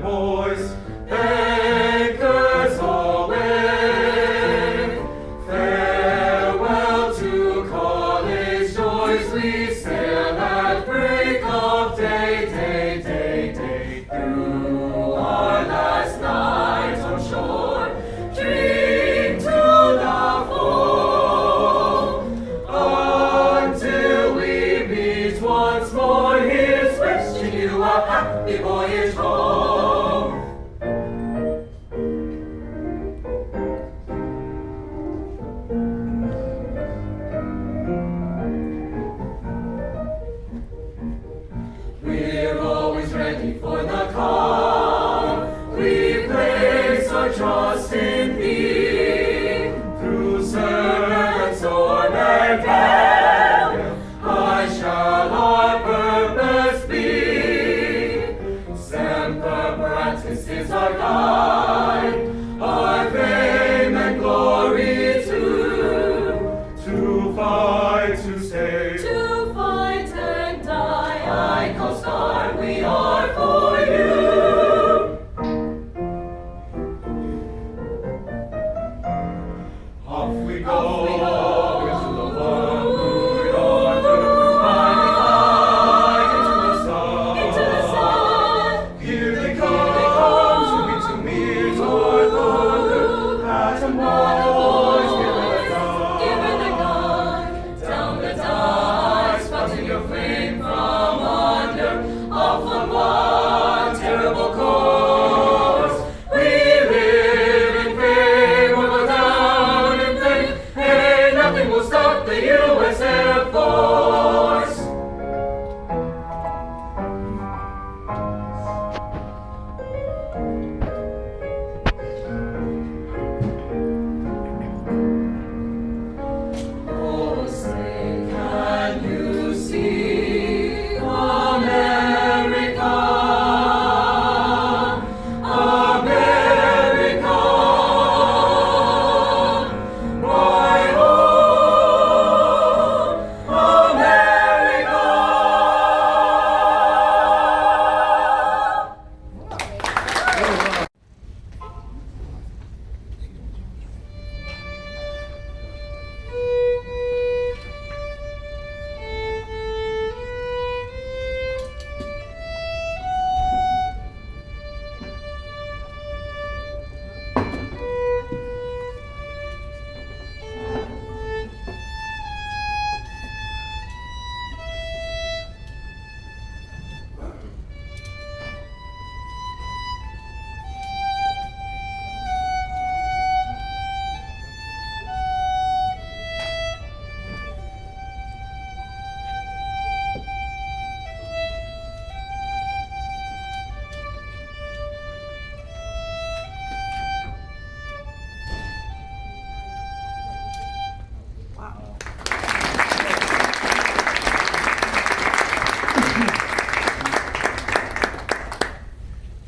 boys, anchors away. Farewell to college joys, we sail at break of day, day, day, day. Through our last night on shore, drink to the full, until we meet once more. Here's wishing you a happy voyage home. We're always ready for the call. We place our trust in Thee. Through surf, storm, and gale, high shall our purpose be. Semper Paratus is our guide, our fame and glory too. To fight, to stay, to fight and die. I Coast Guard, we are for you. Off we go, into the warm blue yonder, climbing high into the sun. Here they come, to meet our thunder. At a boys, give it a gun. Down the dive, spouting your flame from under. Off on one terrible course. We live in fame, or go down in flame. Hey, nothing will stop the U.S. Air Force. Oh, say, can you see America? America, my home, America.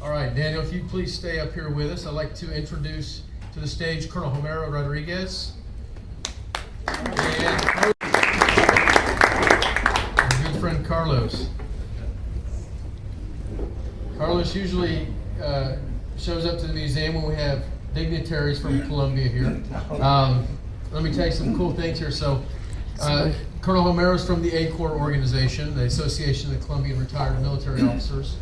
All right, Daniel, if you'd please stay up here with us, I'd like to introduce to the stage Colonel Homero Rodriguez and our good friend Carlos. Carlos usually shows up to the museum when we have dignitaries from Colombia here. Let me tell you some cool things here. So, Colonel Homero is from the ACOR organization, the Association of Colombian Retired Military Officers.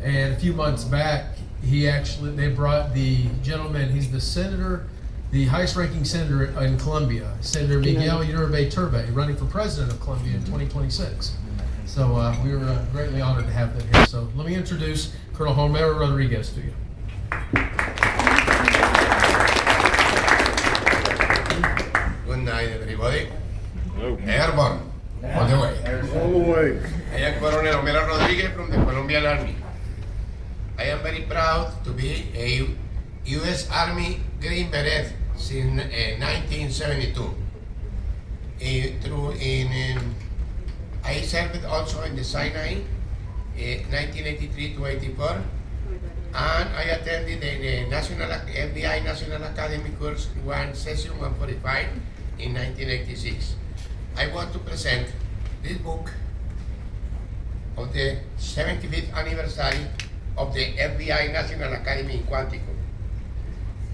And a few months back, they brought the gentleman, he's the senator, the highest ranking senator in Colombia, Senator Miguel Uribe Turbay, running for president of Colombia in 2026. So we were greatly honored to have them here. So let me introduce Colonel Homero Rodriguez to you. Good night, everybody. Airborne, all the way. All the way. I am Colonel Homero Rodriguez from the Colombian Army. I am very proud to be a U.S. Army Green Beret since 1972. I served also in the Sinai 1983 to 84, and I attended the National FBI National Academy course session 145 in 1986. I want to present this book of the 75th anniversary of the FBI National Academy in Quantico.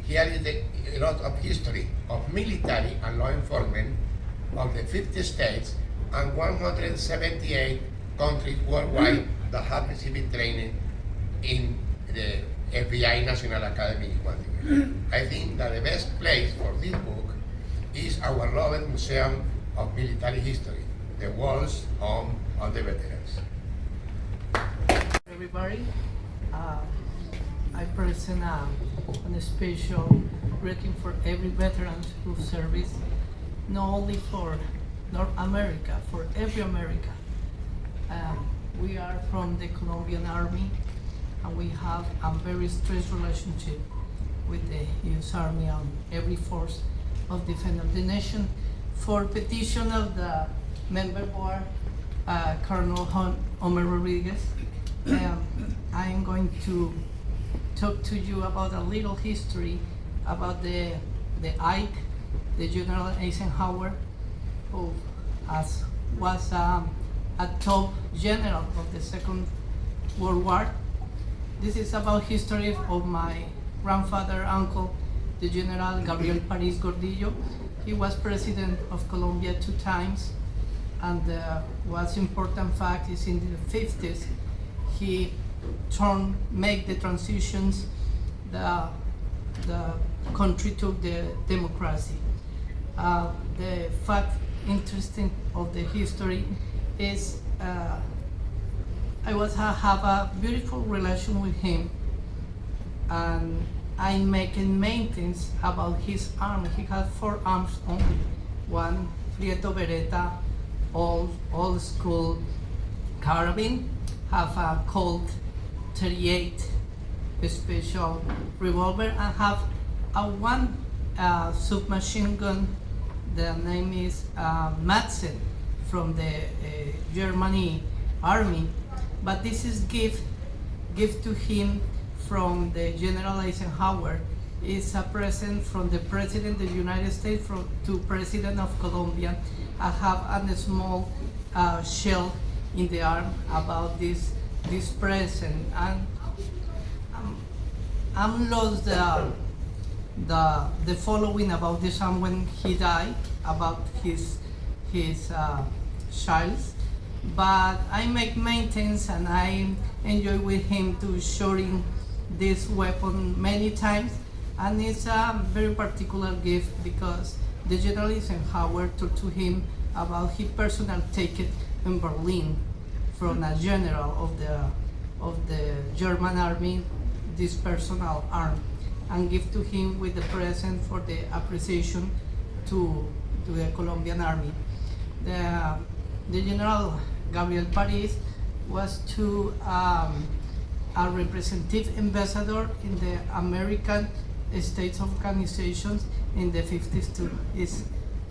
Here is a lot of history of military and law enforcement of the 50 states and 178 countries worldwide that have received training in the FBI National Academy in Quantico. I think that the best place for this book is our Robert Museum of Military History, the walls home of the veterans. Everybody, I present a special greeting for every veteran who service, not only for North America, for every America. We are from the Colombian Army, and we have a very strong relationship with the U.S. Army and every force of defense of the nation. For petition of the member board, Colonel Omer Rodriguez, I am going to talk to you about a little history about the Ike, the General Eisenhower, who was a top general of the Second World War. This is about history of my grandfather, uncle, the General Gabriel Paris Gordillo. He was president of Colombia 2 times, and what's important fact is in the 50s, he make the transitions, the country took the democracy. The fact interesting of the history is I have a beautiful relation with him, and I'm making maintenance about his arm. He has 4 arms only. One Prieto Beretta, old school carbine, have a Colt 38 special revolver, and have one submachine gun. The name is Madsen from the Germany Army, but this is gift to him from the General Eisenhower. It's a present from the President of the United States to President of Colombia. I have a small shell in the arm about this present, and I'm lost the following about this arm when he died, about his child. But I make maintenance, and I enjoy with him to shooting this weapon many times, and it's a very particular gift because the General Eisenhower talked to him about his personal ticket in Berlin from a general of the German army, this personal arm, and give to him with the present for the appreciation to the Colombian army. The General Gabriel Paris was a representative ambassador in the American States Organizations in the 50s too. Is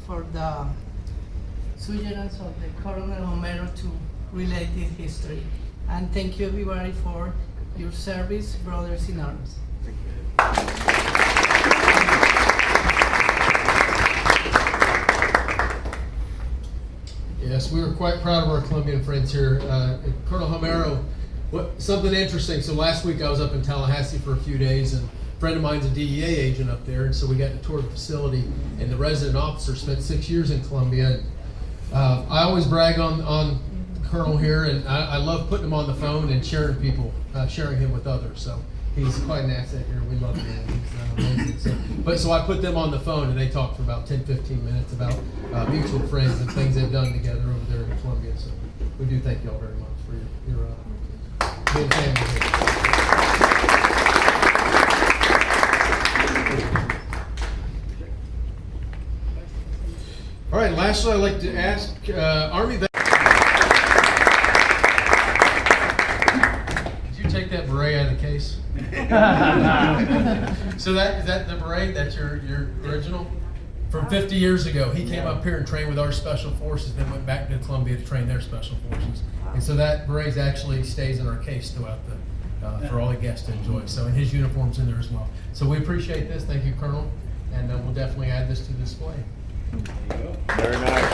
for the suggestions of the Colonel Romero to relate this history. And thank you everybody for your service, brothers in arms. Yes, we were quite proud of our Colombian friends here. Colonel Romero, something interesting. So last week I was up in Tallahassee for a few days, and a friend of mine's a DEA agent up there, and so we got to tour the facility, and the resident officer spent 6 years in Colombia. And, I always brag on the Colonel here, and I love putting him on the phone and sharing him with others. So he's quite an asset here. We love him. He's amazing. So I put them on the phone, and they talked for about 10-15 minutes about mutual friends and things they've done together over there in Colombia. So we do thank y'all very much for your being family here. All right, lastly, I'd like to ask Army Did you take that beret out of the case? So is that the beret? That's your original? From 50 years ago, he came up here and trained with our special forces, then went back to Colombia to train their special forces. And so that beret actually stays in our case throughout for all the guests to enjoy. So, and his uniform's in there as well. So we appreciate this. Thank you, Colonel. And we'll definitely add this to the display. Very nice.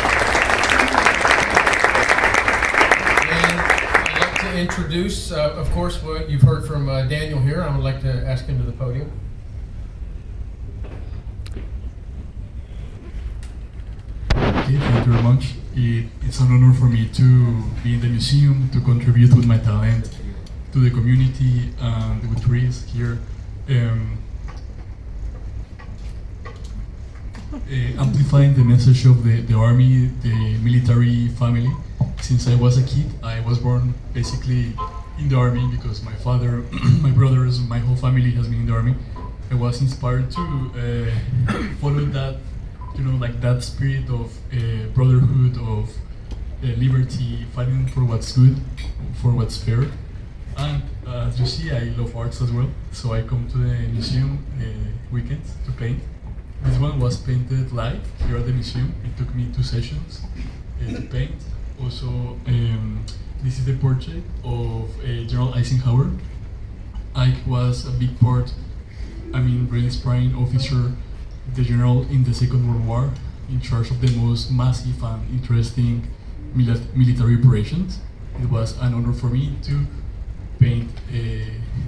And I'd like to to introduce, of course, what you've heard from Daniel here. I would like to ask him to the podium. Okay, thank you very much. It's an honor for me to be in the museum, to contribute with my talent to the community and with tourists here. Amplifying the message of the army, the military family. Since I was a kid, I was born basically in the army because my father, my brothers, my whole family has been in the army. I was inspired to follow that, like that spirit of brotherhood, of liberty, fighting for what's good, for what's fair. And as you see, I love arts as well, so I come to the museum weekends to paint. This one was painted live here at the museum. It took me 2 sessions to paint. Also, this is the portrait of General Eisenhower. Ike was a big part, really inspiring officer, the general in the Second World War, in charge of the most massive and interesting military operations. It was an honor for me to paint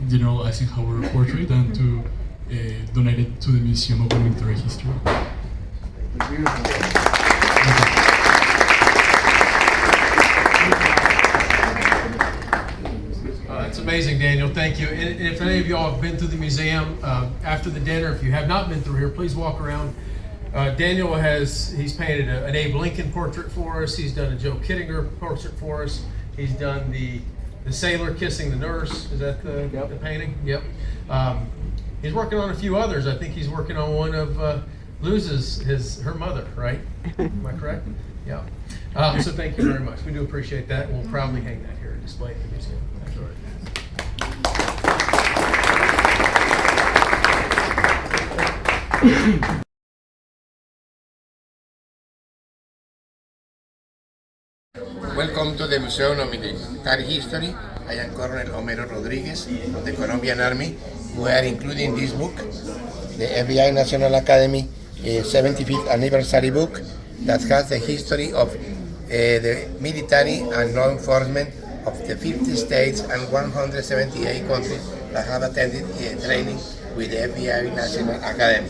General Eisenhower portrait and to donate it to the Museum of Military History. That's amazing, Daniel. Thank you. And if any of y'all have been to the museum after the dinner, if you have not been through here, please walk around. Daniel he's painted an Abe Lincoln portrait for us. He's done a Joe Kittinger portrait for us. He's done the sailor kissing the nurse. Is that the painting? Yep. He's working on a few others. I think he's working on one of Luz's, her mother, right? Am I correct? Yeah. So thank you very much. We do appreciate that. We'll proudly hang that here and display it in the museum. That's all right. Welcome to the Museum of Military History. I am Colonel Homero Rodriguez of the Colombian Army. We are including this book, the FBI National Academy 75th anniversary book that has the history of the military and law enforcement of the 50 states and 178 countries that have attended training with the FBI National Academy.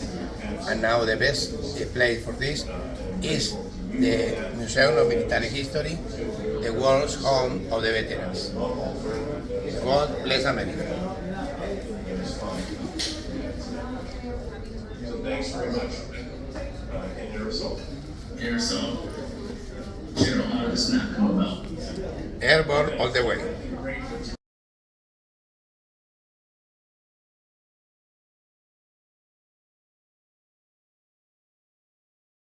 And now the best place for this is the Museum of Military History, the world's home of the veterans. God bless America. So thanks very much. And aerosol. Aerosol. Cheryl, how did this not come about? Airborne all the way.